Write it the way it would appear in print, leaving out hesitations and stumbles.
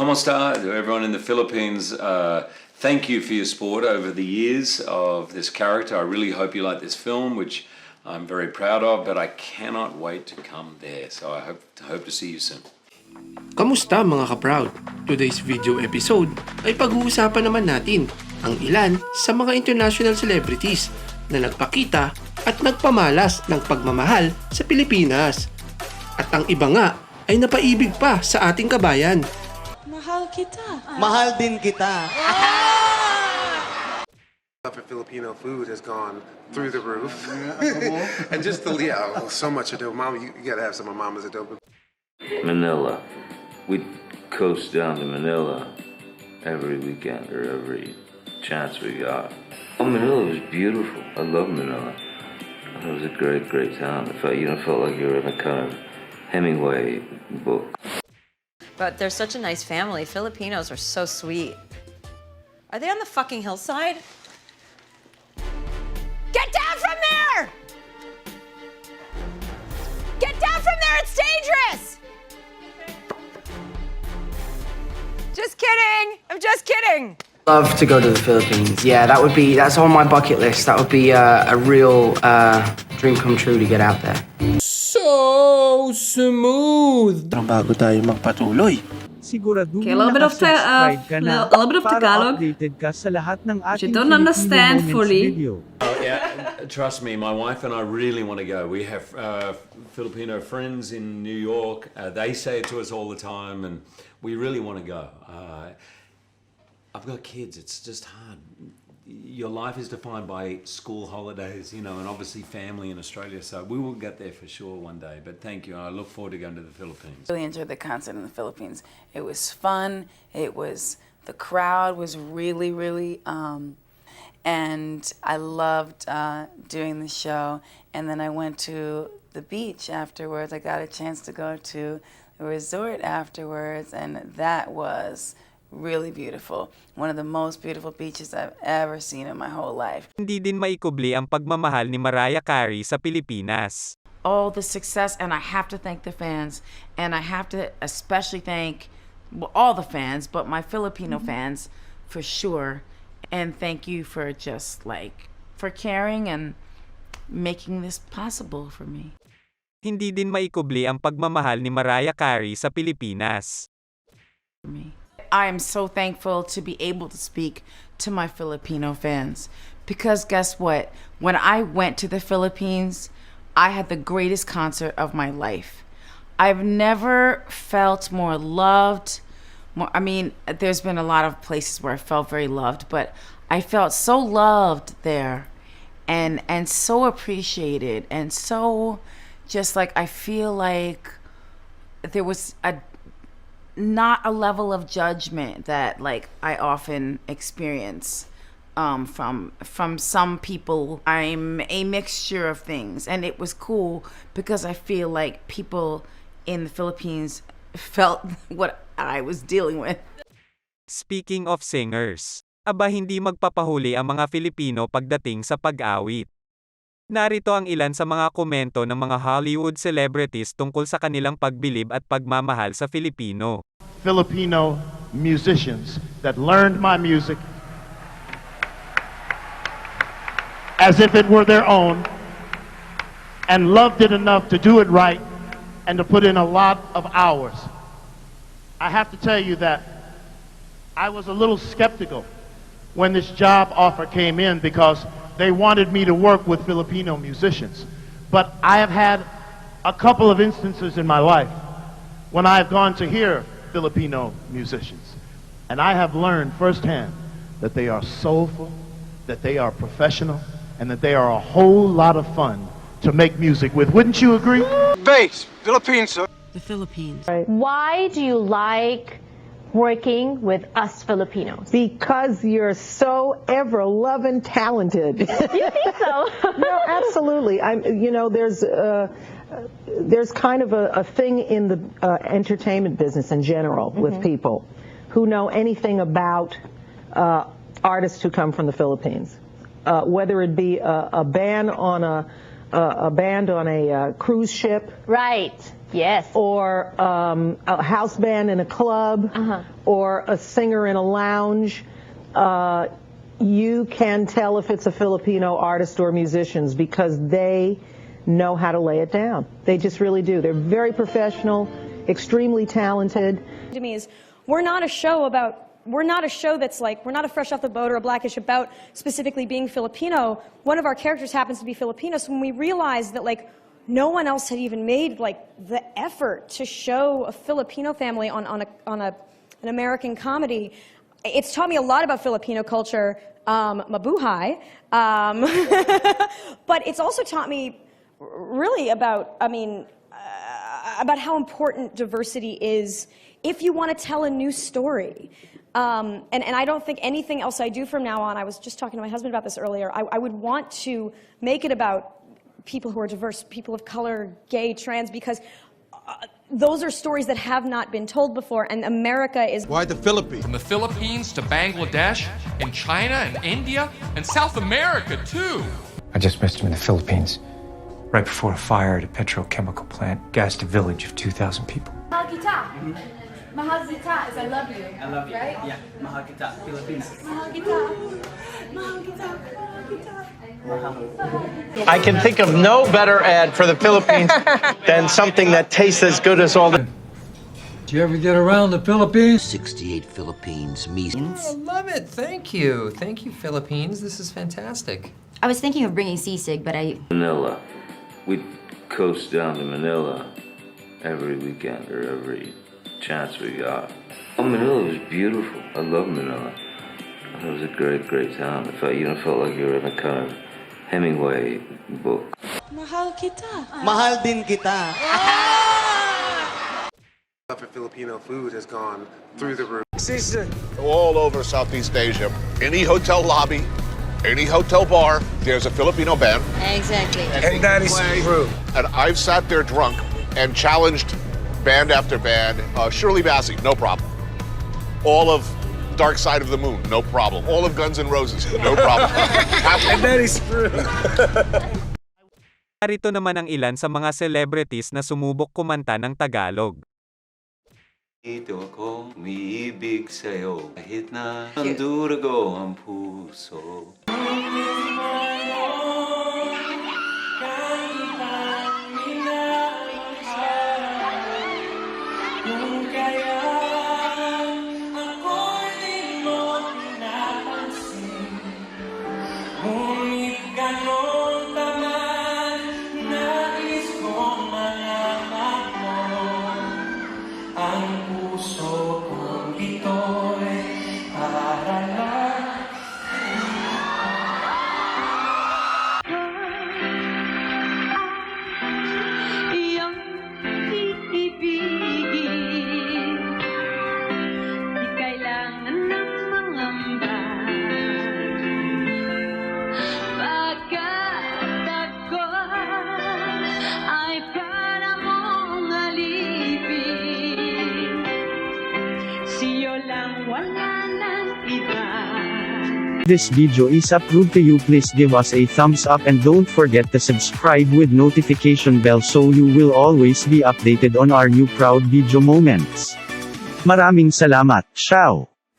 Kamusta, everyone in the Philippines. Thank you for your support over the years of this character. I really hope you like this film, which I'm very proud of, but I cannot wait to come there. So I hope to see you soon. Kamusta mga ka-proud? Today's video episode ay pag-uusapan naman natin ang ilan sa mga international celebrities na nagpakita at nagpamalas ng pagmamahal sa Pilipinas. At ang iba nga ay napaibig pa sa ating kabayan. Mahal kita. Mahal din kita. Love for Filipino food has gone through the roof. And just so much adobo. Mama, you gotta have some of Mama's adobo. Manila. We'd coast down to Manila every weekend or every chance we got. Oh, Manila was beautiful. I love Manila. It was a great, great town. It felt like you were in a kind of Hemingway book. But they're such a nice family. Filipinos are so sweet. Are they on the fucking hillside? Get down from there! Get down from there, it's dangerous! Just kidding, I'm just kidding. Love to go to the Philippines. Yeah, that's on my bucket list. That would be a real dream come true to get out there. So smooth! Bago tayo magpatuloy. Siguraduhin Okay, a little bit of Tagalog. Which you don't understand fully. Oh, yeah, trust me, my wife and I really want to go. We have Filipino friends in New York. They say it to us all the time, and we really want to go. I've got kids. It's just hard. Your life is defined by school holidays, and obviously family in Australia. So we will get there for sure one day. But thank you. I look forward to going to the Philippines. Really enjoyed the concert in the Philippines. It was fun. The crowd was really, really, and I loved doing the show. And then I went to the beach afterwards. I got a chance to go to the resort afterwards, and that was really beautiful. One of the most beautiful beaches I've ever seen in my whole life. Hindi din maikubli ang pagmamahal ni Mariah Carey sa Pilipinas. All the success, and I have to thank the fans, and I have to especially thank all the fans, but my Filipino fans for sure. And thank you for just for caring and making this possible for me. Hindi din maikubli ang pagmamahal ni Mariah Carey sa Pilipinas. For me. I am so thankful to be able to speak to my Filipino fans, because guess what? When I went to the Philippines, I had the greatest concert of my life. I've never felt more loved. There's been a lot of places where I felt very loved, but I felt so loved there and so appreciated, and so just I feel like there was not a level of judgment that I often experience from some people. I'm a mixture of things, and it was cool because I feel like people in the Philippines felt what I was dealing with. Speaking of singers, hindi magpapahuli ang mga Filipino pagdating sa pag-awit. Narito ang ilan sa mga komento ng mga Hollywood celebrities tungkol sa kanilang pagbilib at pagmamahal sa Filipino. Filipino musicians that learned my music as if it were their own and loved it enough to do it right and to put in a lot of hours. I have to tell you that I was a little skeptical when this job offer came in, because they wanted me to work with Filipino musicians. But I have had a couple of instances in my life when I have gone to hear Filipino musicians, and I have learned firsthand that they are soulful, that they are professional, and that they are a whole lot of fun to make music with. Wouldn't you agree? Base, Philippines, sir. The Philippines. Why do you like working with us Filipinos? Because you're so ever-loving talented. You think so? No, absolutely. There's kind of a thing in the entertainment business in general with people who know anything about artists who come from the Philippines, whether it be a band on a cruise ship, right, Yes. or a house band in a club, or a singer in a lounge, you can tell if it's a Filipino artist or musicians because they know how to lay it down. They just really do. They're very professional, extremely talented. To me is we're not a show that's like, we're not a fresh off the boat or a Blackish about specifically being Filipino. One of our characters happens to be Filipino, so when we realized that like no one else had even made like the effort to show a Filipino family on an American comedy, it's taught me a lot about Filipino culture, mabuhay, but it's also taught me really about, about how important diversity is if you want to tell a new story. And I don't think anything else I do from now on, I was just talking to my husband about this earlier, I would want to make it about people who are diverse, people of color, gay, trans, because those are stories that have not been told before, and America is... Why the Philippines? From the Philippines to Bangladesh, and China, and India, and South America, too. I just missed him in the Philippines. Right before a fire at a petrochemical plant gassed a village of 2,000 people. Mahal kita. Mahal kita is I love you. I love you. Right? Yeah. Mahal kita. Pilipinas. Mahal kita. Mahal kita. Mahal kita. I can think of no better ad for the Philippines than something that tastes as good as all the... Did you ever get around the Philippines? 68 Philippines meetings. I love it. Thank you. Thank you, Philippines. This is fantastic. I was thinking of bringing sisig, but Manila. We'd coast down to Manila every weekend or every chance we got. Oh, Manila was beautiful. I love Manila. It was a great, great town. It felt, felt like you were in a kind of Hemingway book. Mahal kita. Mahal din kita. Love for Filipino food has gone through the roof. All over Southeast Asia, any hotel lobby, any hotel bar, there's a Filipino band. Exactly. And that is true. And I've sat there drunk and challenged band after band. Shirley Bassey, no problem. All of Dark Side of the Moon, no problem. All of Guns N' Roses, no problem. And that is true. Narito naman ang ilan sa mga celebrities na sumubok kumanta ng Tagalog. Ito ako, umiibig sa'yo, kahit na ang durago ang puso. This video is approved to you. Please give us a thumbs up and don't forget to subscribe with notification bell so you will always be updated on our new proud video moments. Maraming salamat. Ciao!